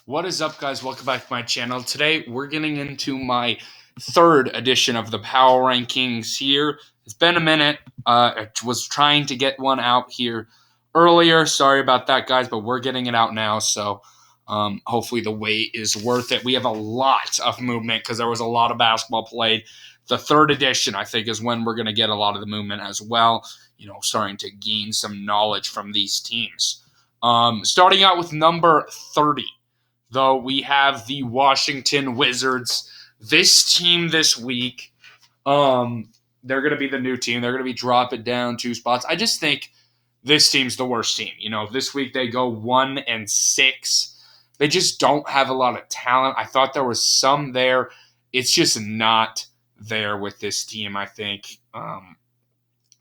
What is up, guys? Welcome back to my channel. Today, we're getting into my third edition of the Power Rankings here. It's been a minute. I was trying to get one out here earlier. Sorry about that, guys, but we're getting it out now, so hopefully the wait is worth it. We have a lot of movement because there was a lot of basketball played. The third edition, I think, is when we're going to get a lot of the movement as well, starting to gain some knowledge from these teams. Starting out with number 30. Though we have the Washington Wizards. This team this week, they're going to be the new team. They're going to be dropping down 2 spots. I just think this team's the worst team. This week they go 1-6. They just don't have a lot of talent. I thought there was some there. It's just not there with this team, I think.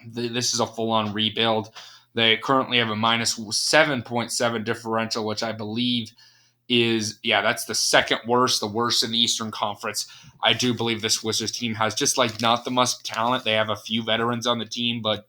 This is a full-on rebuild. They currently have a minus 7.7 differential, which I believe that's the second worst, the worst in the Eastern Conference. I do believe this Wizards team has just not the most talent. They have a few veterans on the team, but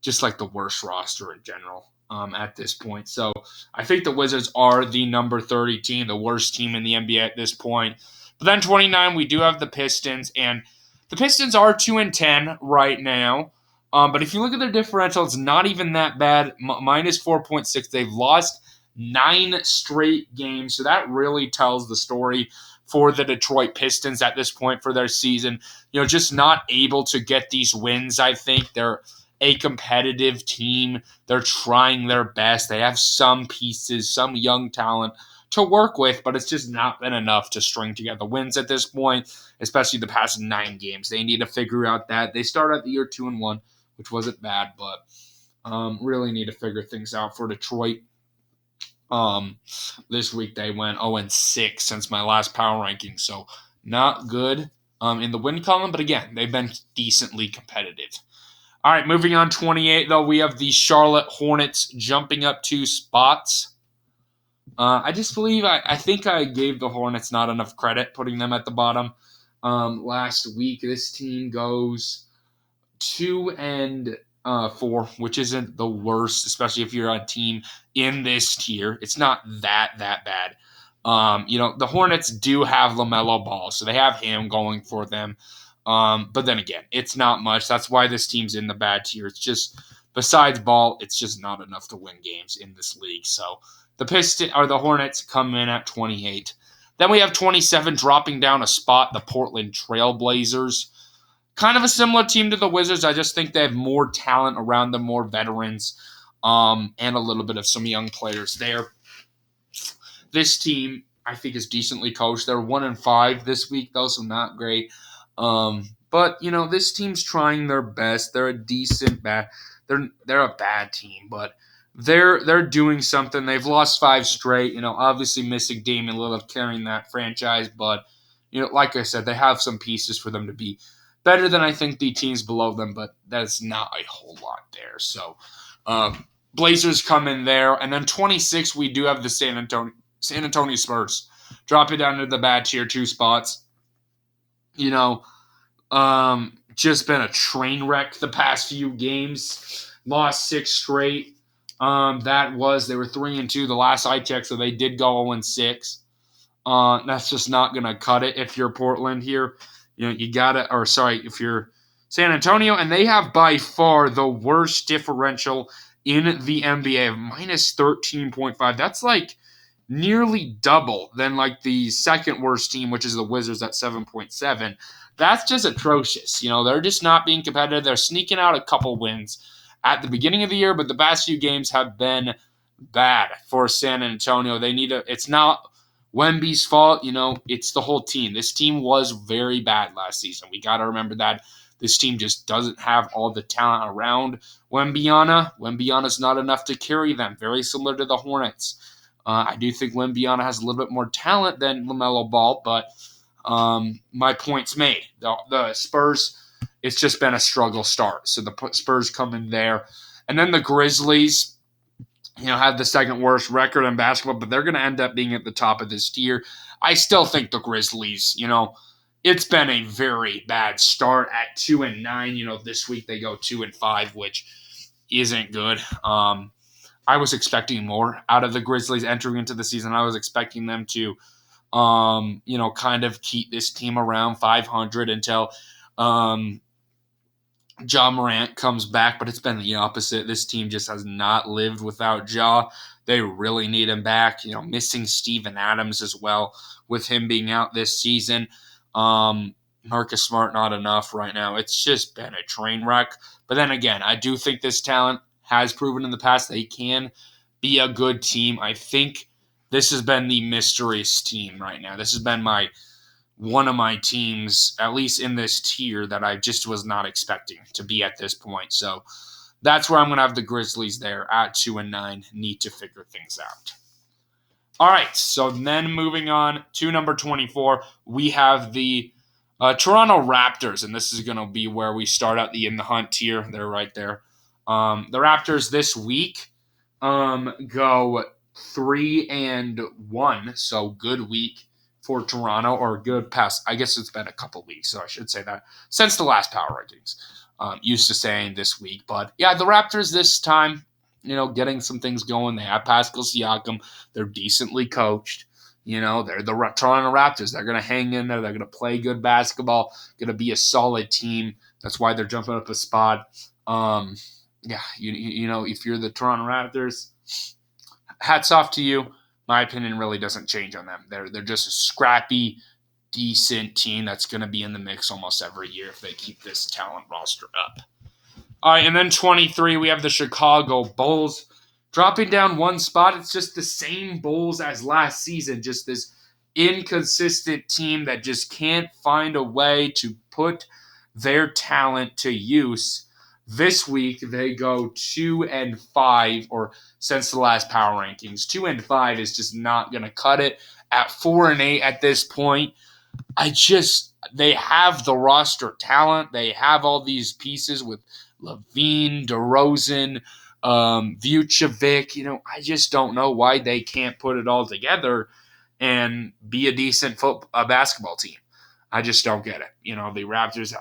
just the worst roster in general at this point. So I think the Wizards are the number 30 team, the worst team in the NBA at this point. But then 29, we do have the Pistons, and the Pistons are 2-10 right now. But if you look at their differential, it's not even that bad. Minus 4.6. They've lost 9 straight games. So that really tells the story for the Detroit Pistons at this point for their season. Just not able to get these wins, I think. They're a competitive team. They're trying their best. They have some pieces, some young talent to work with, but it's just not been enough to string together wins at this point, especially the past 9 games. They need to figure out that. They started the year 2-1, which wasn't bad, but really need to figure things out for Detroit. This week they went 0-6 since my last power ranking, so not good in the win column, but again, they've been decently competitive. All right, moving on 28, though, we have the Charlotte Hornets jumping up 2 spots. I just believe, I think I gave the Hornets not enough credit putting them at the bottom. Last week, this team goes 2-4, which isn't the worst, especially if you're a team in this tier. It's not that bad. The Hornets do have LaMelo Ball, so they have him going for them. But then again, it's not much. That's why this team's in the bad tier. It's just, besides Ball, it's just not enough to win games in this league. So the Hornets come in at 28. Then we have 27 dropping down a spot, the Portland Trail Blazers. Kind of a similar team to the Wizards. I just think they have more talent around them, more veterans, and a little bit of some young players there. This team, I think, is decently coached. They're 1-5 this week, though, so not great. But this team's trying their best. They're a decent they're a bad team, but they're doing something. They've lost 5 straight. Obviously missing Damian Lillard carrying that franchise, but like I said, they have some pieces for them to be better than I think the teams below them, but that's not a whole lot there. So Blazers come in there, and then 26 we do have the San Antonio Spurs dropping down to the bad tier 2 spots. Just been a train wreck the past few games. Lost 6 straight. They were 3-2 the last I checked, so they did go 0-6. That's just not gonna cut it if you're Portland here. If you're San Antonio, and they have by far the worst differential in the NBA of minus 13.5. That's nearly double than the second worst team, which is the Wizards at 7.7. That's just atrocious. They're just not being competitive. They're sneaking out a couple wins at the beginning of the year, but the past few games have been bad for San Antonio. It's not Wemby's fault, it's the whole team. This team was very bad last season. We got to remember that. This team just doesn't have all the talent around Wembyana. Wembyana's not enough to carry them, very similar to the Hornets. I do think Wembyana has a little bit more talent than LaMelo Ball, but my point's made. The Spurs, it's just been a struggle start. So the Spurs come in there. And then the Grizzlies, have the second worst record in basketball, but they're going to end up being at the top of this tier. I still think the Grizzlies, it's been a very bad start at 2-9. This week they go 2-5, which isn't good. I was expecting more out of the Grizzlies entering into the season. I was expecting them to, kind of keep this team around 500 until Ja Morant comes back, but it's been the opposite. This team just has not lived without Ja. They really need him back. Missing Steven Adams as well with him being out this season. Marcus Smart not enough right now. It's just been a train wreck. But then again, I do think this talent has proven in the past they can be a good team. I think this has been the mysteries team right now. This has been one of my teams, at least in this tier, that I just was not expecting to be at this point. So that's where I'm going to have the Grizzlies there at 2-9. Need to figure things out. All right, so then moving on to number 24, we have the Toronto Raptors, and this is going to be where we start out in the hunt tier. They're right there. The Raptors this week go 3-1, so good week for Toronto, or good past. I guess it's been a couple weeks, so I should say that since the last power rankings. Used to saying this week, but yeah, the Raptors this time, getting some things going. They have Pascal Siakam. They're decently coached. They're the Toronto Raptors. They're going to hang in there. They're going to play good basketball. Going to be a solid team. That's why they're jumping up a spot. Yeah, if you're the Toronto Raptors, hats off to you. My opinion really doesn't change on them. They're just a scrappy, decent team that's going to be in the mix almost every year if they keep this talent roster up. All right, and then 23, we have the Chicago Bulls. Dropping down one spot, it's just the same Bulls as last season. Just this inconsistent team that just can't find a way to put their talent to use. This week, they go 2-5, or since the last power rankings, 2-5 is just not going to cut it. At 4-8 at this point, they have the roster talent. They have all these pieces with Levine, DeRozan, Vucevic. I just don't know why they can't put it all together and be a decent basketball team. I just don't get it. The Raptors,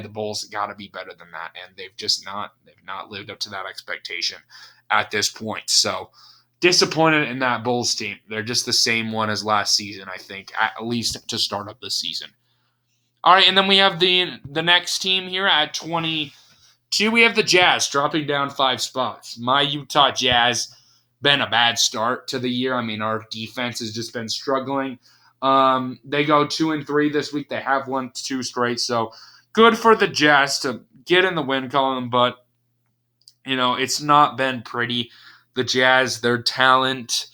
the Bulls got to be better than that, and they've not lived up to that expectation at this point. So disappointed in that Bulls team. They're just the same one as last season, I think, at least to start up this season. All right, and then we have the next team here at 22. We have the Jazz dropping down 5 spots. My Utah Jazz, been a bad start to the year. I mean, our defense has just been struggling. They go 2-3 this week. They have won 2 straight, so good for the Jazz to get in the win column, but it's not been pretty. The Jazz, their talent,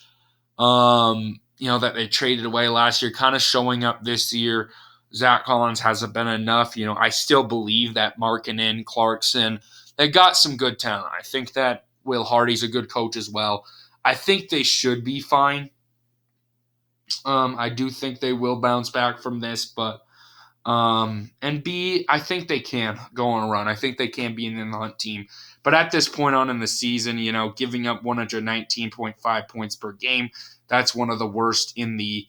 that they traded away last year, kind of showing up this year. Zach Collins hasn't been enough. I still believe that Markkanen, Clarkson, they got some good talent. I think that Will Hardy's a good coach as well. I think they should be fine. I do think they will bounce back from this, but I think they can go on a run. I think they can be in the hunt team. But at this point on in the season, giving up 119.5 points per game, that's one of the worst in the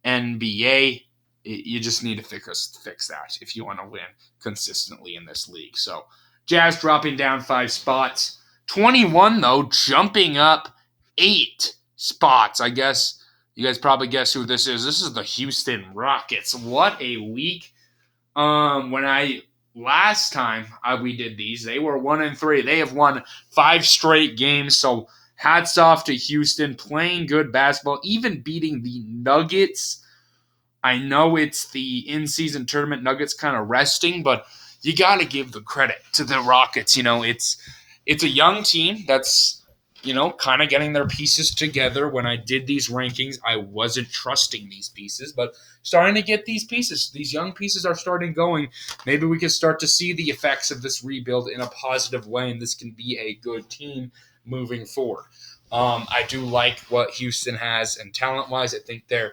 NBA. You just need to fix that if you want to win consistently in this league. So Jazz dropping down 5 spots. 21, though, jumping up 8 spots. I guess you guys probably guess who this is. This is the Houston Rockets. What a week. Last time we did these, they were 1-3. They have won 5 straight games. So hats off to Houston, playing good basketball, even beating the Nuggets. I know it's the in-season tournament. Nuggets kind of resting, but you got to give the credit to the Rockets. It's a young team that's, kind of getting their pieces together. When I did these rankings, I wasn't trusting these pieces, but starting to get these pieces. These young pieces are starting going. Maybe we can start to see the effects of this rebuild in a positive way, and this can be a good team moving forward. I do like what Houston has, and talent-wise, I think their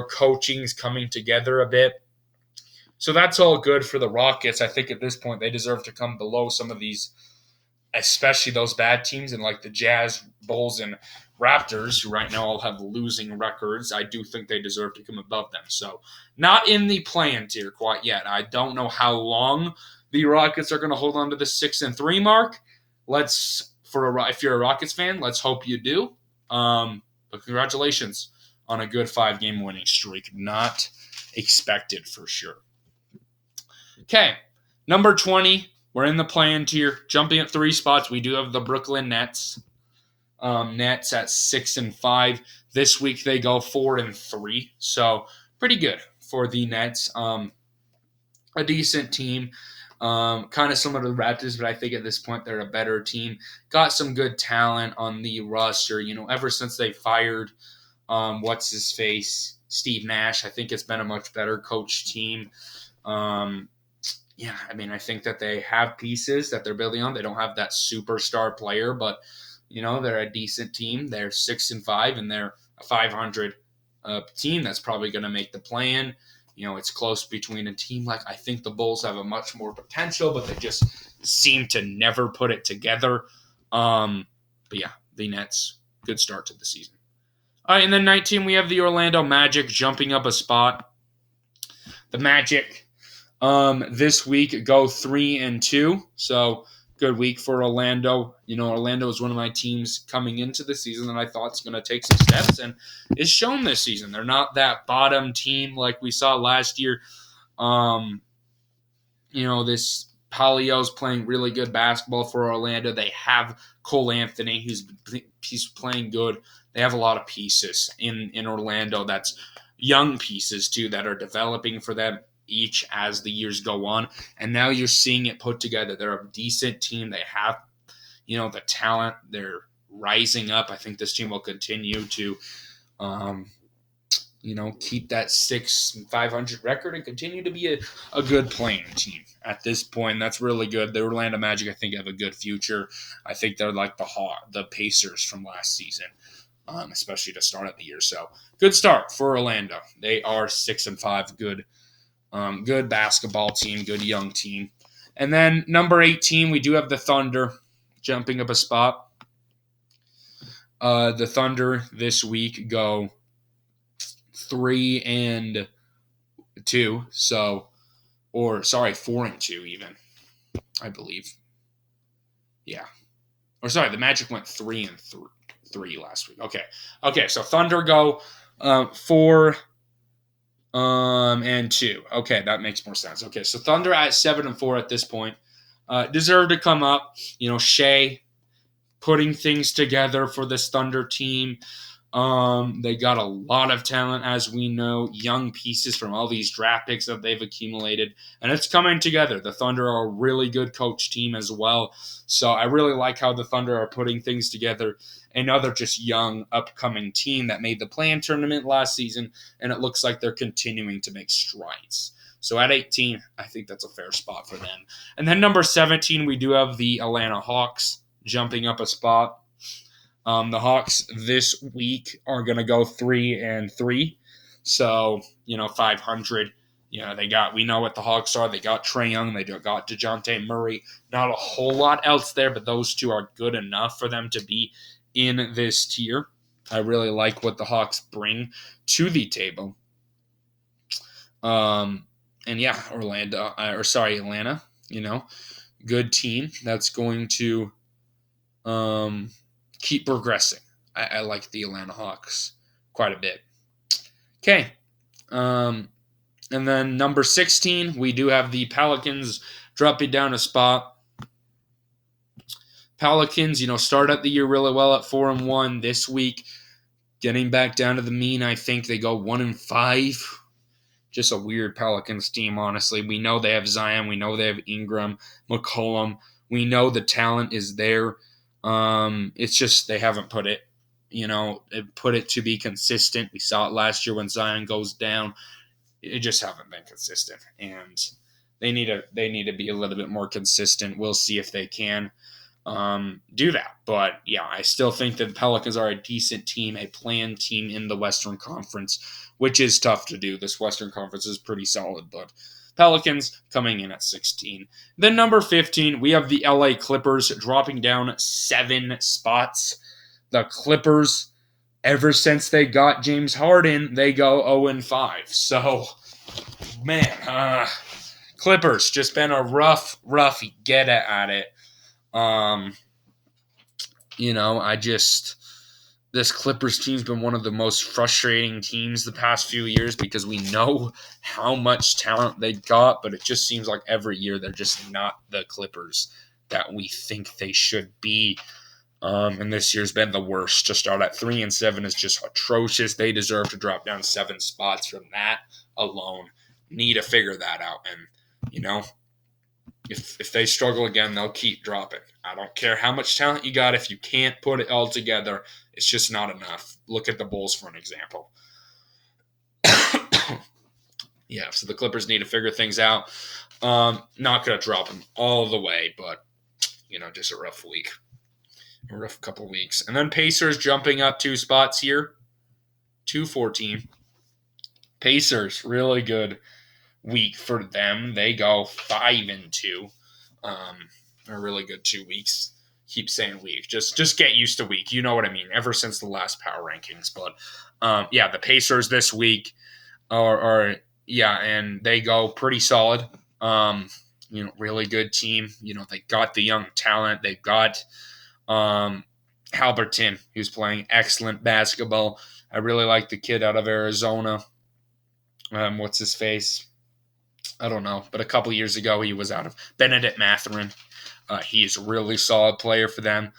coaching is coming together a bit. So that's all good for the Rockets. I think at this point they deserve to come below some of these, especially those bad teams, and like the Jazz, Bulls, and Raptors, who right now all have losing records. I do think they deserve to come above them. So not in the play-in tier quite yet. I don't know how long the Rockets are going to hold on to the 6-3 mark. Let's if you're a Rockets fan, let's hope you do. But congratulations on a good 5-game winning streak. Not expected for sure. Okay, number 20. We're in the play-in tier, jumping at 3 spots. We do have the Brooklyn Nets. Nets at 6-5. This week they go 4-3, so pretty good for the Nets. A decent team, kind of similar to the Raptors, but I think at this point they're a better team. Got some good talent on the roster. Ever since they fired what's his face, Steve Nash, I think it's been a much better coach team. I think that they have pieces that they're building on. They don't have that superstar player, but they're a decent team. They're 6-5, and they're a 500 team that's probably going to make the play-in. It's close between a team like, I think the Bulls have a much more potential, but they just seem to never put it together. The Nets, good start to the season. All right, and then 19, we have the Orlando Magic jumping up a spot. The Magic this week go 3-2, so good week for Orlando. Orlando is one of my teams coming into the season that I thought is going to take some steps, and is shown this season. They're not that bottom team like we saw last year. This Palio's playing really good basketball for Orlando. They have Cole Anthony, he's playing good. They have a lot of pieces in Orlando. That's young pieces too that are developing for them each as the years go on, and now you're seeing it put together. They're a decent team. They have the talent. They're rising up. I think this team will continue to keep that 500 record and continue to be a good playing team at this point. That's really good. The Orlando Magic, I think, have a good future. I think they're like the Pacers from last season, especially to start of the year. So good start for Orlando. They are 6-5. Good basketball team, good young team. And then number 18, we do have the Thunder jumping up a spot. The Thunder this week go 3-2, 4-2 even, I believe. Yeah. The Magic went 3-3 last week. Okay, so Thunder go 4-2. Okay, that makes more sense. Okay, so Thunder at 7-4 at this point. Deserve to come up. Shea putting things together for this Thunder team. They got a lot of talent, as we know, young pieces from all these draft picks that they've accumulated, and it's coming together. The Thunder are a really good coach team as well, so I really like how the Thunder are putting things together. Another just young, upcoming team that made the play-in tournament last season, and it looks like they're continuing to make strides. So at 18, I think that's a fair spot for them. And then number 17, we do have the Atlanta Hawks jumping up a spot. The Hawks this week are going to go 3-3. So, 500. We know what the Hawks are. They got Trae Young. They got DeJounte Murray. Not a whole lot else there, but those two are good enough for them to be in this tier. I really like what the Hawks bring to the table. Atlanta, good team that's going to keep progressing. I like the Atlanta Hawks quite a bit. Okay. And then number 16, we do have the Pelicans dropping down a spot. Pelicans, start the year really well at 4-1 this week. Getting back down to the mean, I think they go 1-5. Just a weird Pelicans team, honestly. We know they have Zion. We know they have Ingram, McCollum. We know the talent is there. It's just they haven't put it to be consistent. We saw it last year when Zion goes down. It just haven't been consistent, and they need to be a little bit more consistent. We'll see if they can do that. But yeah, I still think that the Pelicans are a decent team, a planned team in the Western Conference, which is tough to do. This Western Conference is pretty solid, but Pelicans coming in at 16. Then number 15, we have the LA Clippers dropping down 7 spots. The Clippers, ever since they got James Harden, they go 0-5. So, man, Clippers just been a rough get at it. This Clippers team's been one of the most frustrating teams the past few years because we know how much talent they got, but it just seems like every year they're just not the Clippers that we think they should be. And this year's been the worst. To start at 3-7 is just atrocious. They deserve to drop down 7 spots from that alone. Need to figure that out. And, if they struggle again, they'll keep dropping. I don't care how much talent you got. If you can't put it all together, it's just not enough. Look at the Bulls for an example. Yeah, so the Clippers need to figure things out. Not going to drop them all the way, but, just a rough week. A rough couple weeks. And then Pacers jumping up 2 spots here. 2-14. Pacers, really good week for them. They go 5-2. A really good 2 weeks. Keep saying week. Just get used to week. You know what I mean. Ever since the last power rankings. But the Pacers this week and they go pretty solid. Really good team. They got the young talent. They've got Halberton, who's playing excellent basketball. I really like the kid out of Arizona. What's his face? I don't know. But a couple years ago, he was out of Benedict Mathurin. He's a really solid player for them.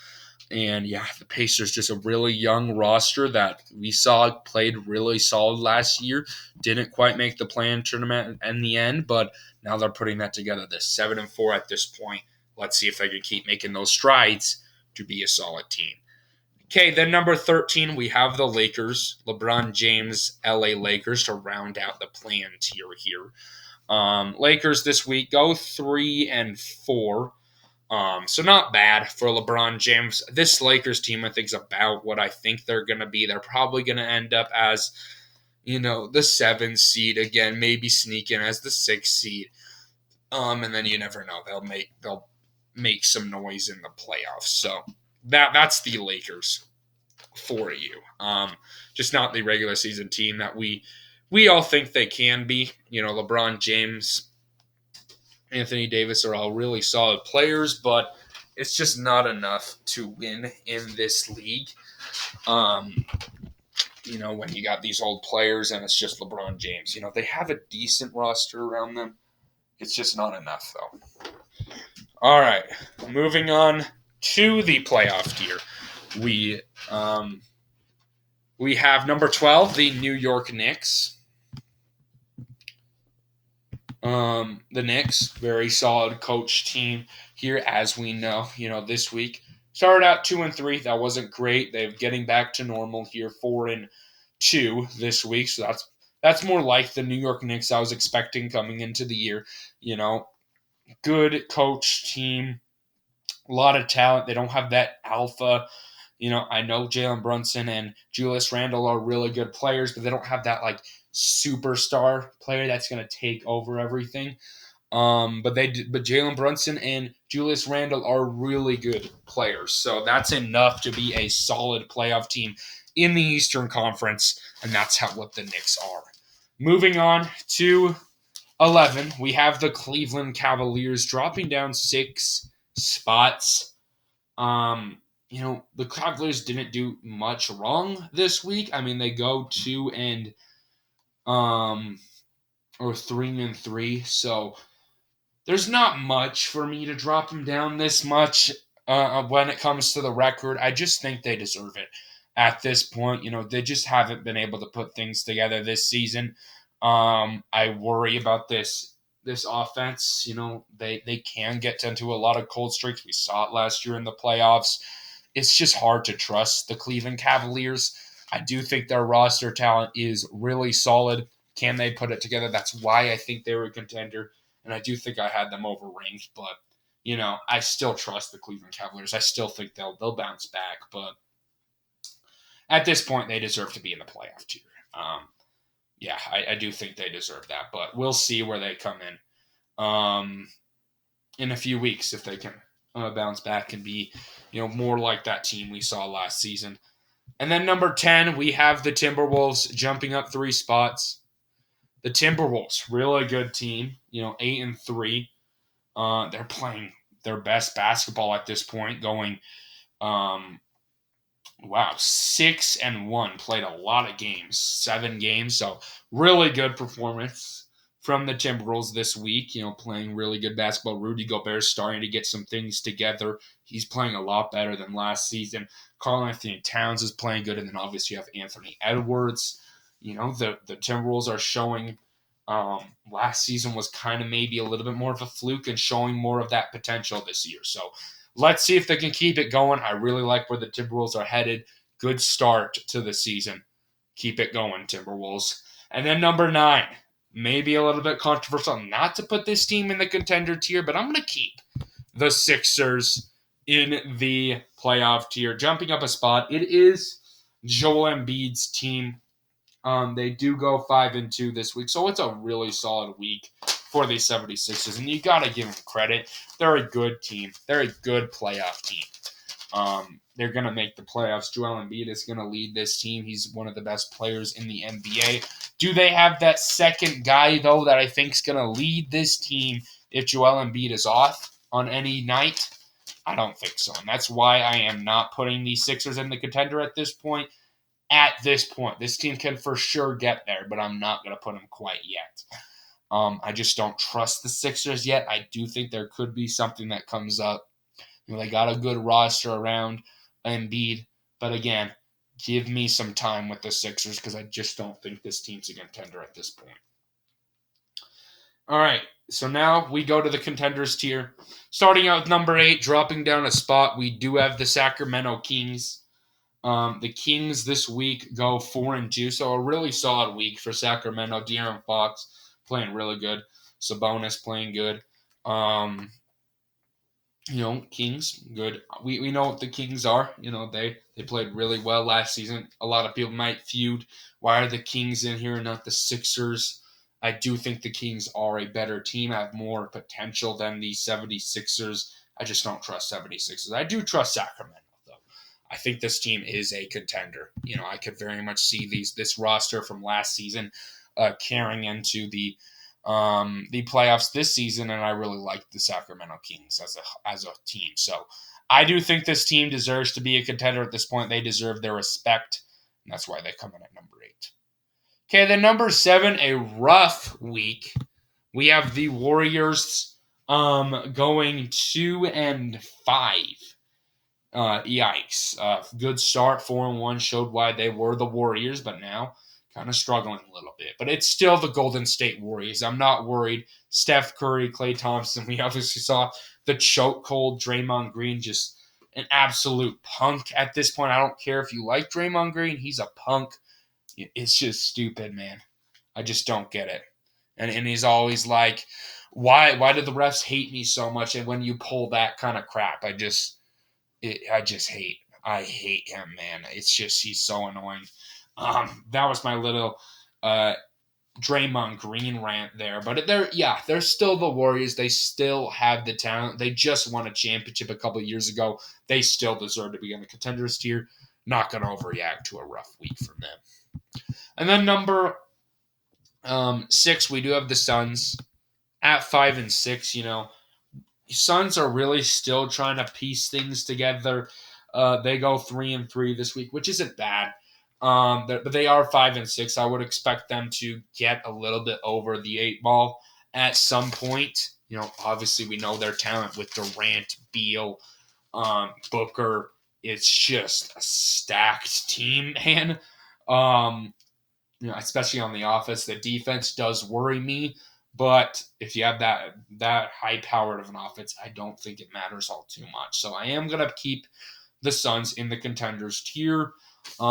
And, the Pacers, just a really young roster that we saw played really solid last year. Didn't quite make the play-in tournament in the end, but now they're putting that together. They're 7-4 at this point. Let's see if they can keep making those strides to be a solid team. Okay, then number 13, we have the Lakers. LeBron James, LA Lakers to round out the play-in tier here. Lakers this week go 3-4. So not bad for LeBron James. This Lakers team, I think, is about what I think they're going to be. They're probably going to end up as, the 7th seed again, maybe sneak in as the 6th seed. And then you never know. They'll make some noise in the playoffs. So that's the Lakers for you. Just not the regular season team that we all think they can be. LeBron James, Anthony Davis are all really solid players, but it's just not enough to win in this league. When you got these old players and it's just LeBron James, they have a decent roster around them. It's just not enough, though. All right, moving on to the playoff tier. We have number 12, the New York Knicks. The Knicks, very solid coach team here, as we know. This week started out 2-3. That wasn't great. They're getting back to normal here, 4-2 this week. So that's more like the New York Knicks I was expecting coming into the year. Good coach team, a lot of talent. They don't have that alpha. I know Jalen Brunson and Julius Randle are really good players, but they don't have that superstar player that's going to take over everything. But Jalen Brunson and Julius Randle are really good players, so that's enough to be a solid playoff team in the Eastern Conference, and that's what the Knicks are. Moving on to 11, we have the Cleveland Cavaliers dropping down 6 spots. The Cavaliers didn't do much wrong this week. I mean, they go 3-3, so there's not much for me to drop them down this much when it comes to the record. I just think they deserve it at this point. They just haven't been able to put things together this season. I worry about this offense. They can get into a lot of cold streaks. We saw it last year in the playoffs. It's just hard to trust the Cleveland Cavaliers. I do think their roster talent is really solid. Can they put it together? That's why I think they were a contender, and I do think I had them overranked. But I still trust the Cleveland Cavaliers. I still think they'll bounce back. But at this point, they deserve to be in the playoff tier. I do think they deserve that. But we'll see where they come in a few weeks if they can bounce back and be more like that team we saw last season. And then number 10, we have the Timberwolves jumping up 3 spots. The Timberwolves, really good team, 8-3. They're playing their best basketball at this point, going Wow, 6-1. Played a lot of games, 7 games. So really good performance from the Timberwolves this week. Playing really good basketball. Rudy Gobert's starting to get some things together. He's playing a lot better than last season. Karl-Anthony Towns is playing good, and then obviously you have Anthony Edwards. The Timberwolves are showing. Last season was kind of maybe a little bit more of a fluke and showing more of that potential this year. So let's see if they can keep it going. I really like where the Timberwolves are headed. Good start to the season. Keep it going, Timberwolves. And then number 9, maybe a little bit controversial not to put this team in the contender tier, but I'm going to keep the Sixers in the playoff tier. Jumping up a spot, it is Joel Embiid's team. They do go 5-2 this week, so it's a really solid week for the 76ers, and you got to give them credit. They're a good team. They're a good playoff team. They're going to make the playoffs. Joel Embiid is going to lead this team. He's one of the best players in the NBA. Do they have that second guy, though, that I think is going to lead this team if Joel Embiid is off on any night? I don't think so, and that's why I am not putting the Sixers in the contender at this point. At this point, this team can for sure get there, but I'm not going to put them quite yet. I just don't trust the Sixers yet. I do think there could be something that comes up. They got a good roster around Embiid, but again, give me some time with the Sixers because I just don't think this team's a contender at this point. All right, so now we go to the contenders tier. Starting out with number 8, dropping down a spot, we do have the Sacramento Kings. The Kings this week go 4-2, so a really solid week for Sacramento. De'Aaron Fox playing really good. Sabonis playing good. Kings, good. We know what the Kings are. They played really well last season. A lot of people might feud. Why are the Kings in here and not the Sixers? I do think the Kings are a better team, have more potential than the 76ers. I just don't trust 76ers. I do trust Sacramento, though. I think this team is a contender. I could very much see this roster from last season carrying into the playoffs this season, and I really like the Sacramento Kings as a team. So I do think this team deserves to be a contender at this point. They deserve their respect, and that's why they come in at number 8. Okay, then number 7, a rough week. We have the Warriors going 2-5. Yikes. Good start, 4-1, showed why they were the Warriors, but now kind of struggling a little bit. But it's still the Golden State Warriors. I'm not worried. Steph Curry, Klay Thompson, we obviously saw the chokehold. Draymond Green, just an absolute punk at this point. I don't care if you like Draymond Green. He's a punk. It's just stupid, man. I just don't get it. And he's always like, why do the refs hate me so much? And when you pull that kind of crap, I hate him, man. It's just, he's so annoying. That was my little Draymond Green rant there. But they're still the Warriors. They still have the talent. They just won a championship a couple of years ago. They still deserve to be in the contenders tier. Not going to overreact to a rough week from them. And then number 6, we do have the Suns at 5-6. Suns are really still trying to piece things together. They go 3-3 this week, which isn't bad. But they are 5-6. I would expect them to get a little bit over the 8 ball at some point. Obviously we know their talent with Durant, Beal, Booker. It's just a stacked team, man. Especially on the offense. The defense does worry me. But if you have that high-powered of an offense, I don't think it matters all too much. So I am going to keep the Suns in the contenders tier. A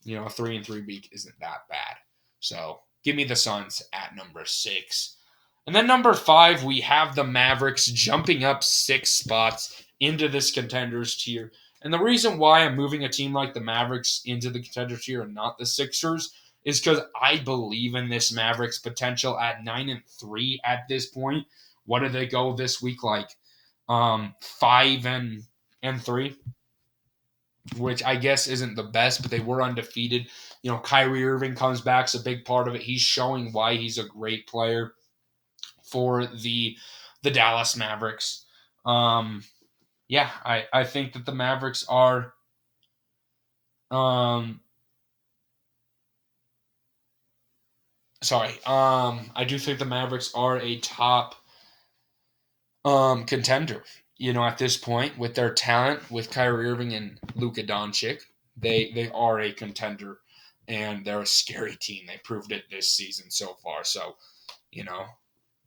3-3 week isn't that bad. So give me the Suns at number 6. And then number 5, we have the Mavericks jumping up 6 spots into this contenders tier. And the reason why I'm moving a team like the Mavericks into the contenders tier and not the Sixers is because I believe in this Mavericks potential at 9-3 at this point. What did they go this week like? 5-3, which I guess isn't the best, but they were undefeated. Kyrie Irving comes back, is a big part of it. He's showing why he's a great player for the Dallas Mavericks. I think that the Mavericks are Um, I do think the Mavericks are a top contender. At this point, with their talent, with Kyrie Irving and Luka Doncic, they are a contender, and they're a scary team. They proved it this season so far. So, you know,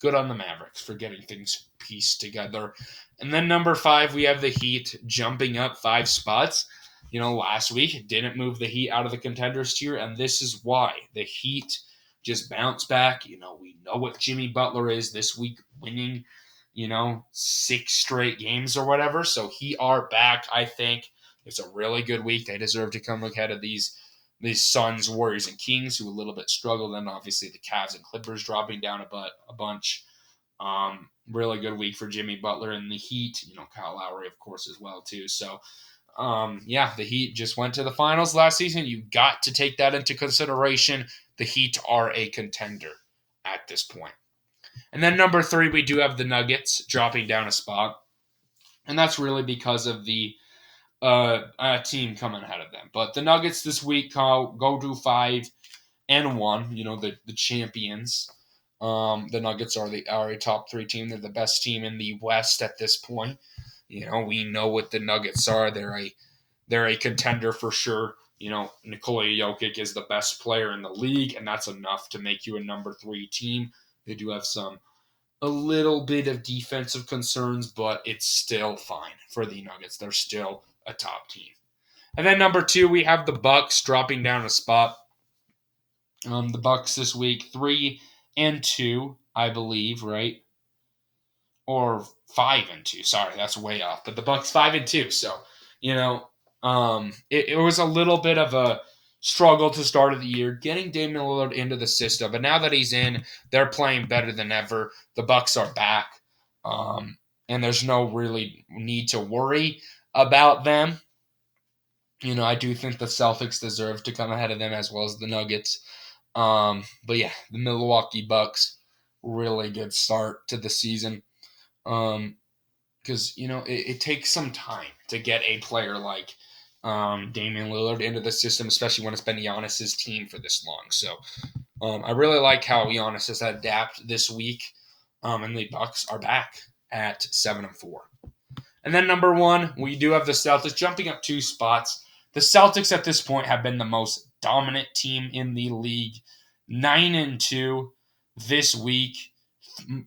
good on the Mavericks for getting things pieced together. And then number 5, we have the Heat jumping up 5 spots. Last week it didn't move the Heat out of the contenders tier, and this is why the Heat just bounced back. We know what Jimmy Butler is this week, winning 6 straight games or whatever. So he are back. I think it's a really good week. They deserve to come ahead of these Suns, Warriors, and Kings, who a little bit struggled. Then obviously the Cavs and Clippers dropping down a bunch. Really good week for Jimmy Butler and the Heat. Kyle Lowry, of course, as well too. So, the Heat just went to the finals last season. You got to take that into consideration. The Heat are a contender at this point. And then number 3, we do have the Nuggets dropping down a spot. And that's really because of the team coming ahead of them. But the Nuggets this week go to 5-1. The champions. The Nuggets are a top 3 team. They're the best team in the West at this point. We know what the Nuggets are. They're a contender for sure. Nikola Jokic is the best player in the league, and that's enough to make you a number 3 team. They do have a little bit of defensive concerns, but it's still fine for the Nuggets. They're still a top team. And then number 2, we have the Bucks dropping down a spot. The Bucks this week 3-2, I believe, right? Or 5-2. Sorry, that's way off. But the Bucks 5-2. So, it was a little bit of a struggle to start of the year, getting Damian Lillard into the system. But now that he's in, they're playing better than ever. The Bucks are back, and there's no really need to worry about them. I do think the Celtics deserve to come ahead of them as well as the Nuggets. But yeah, the Milwaukee Bucks, really good start to the season. Because it takes some time to get a player like Damian Lillard into the system, especially when it's been Giannis's team for this long. So I really like how Giannis has adapted this week, and the Bucks are back at 7-4. And then number 1, we do have the Celtics jumping up 2 spots. The Celtics at this point have been the most dominant team in the league, 9-2 this week,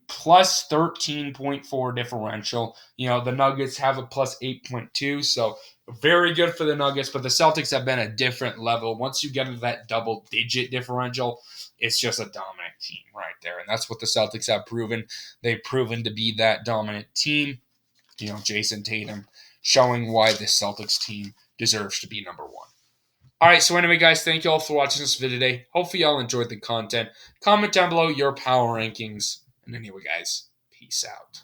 plus 13.4 differential. The Nuggets have a plus 8.2, so very good for the Nuggets, but the Celtics have been a different level. Once you get into that double-digit differential, it's just a dominant team right there, and that's what the Celtics have proven. They've proven to be that dominant team. Jason Tatum showing why this Celtics team deserves to be number 1. All right, so anyway, guys, thank you all for watching this video today. Hopefully, y'all enjoyed the content. Comment down below your power rankings. And anyway, guys, peace out.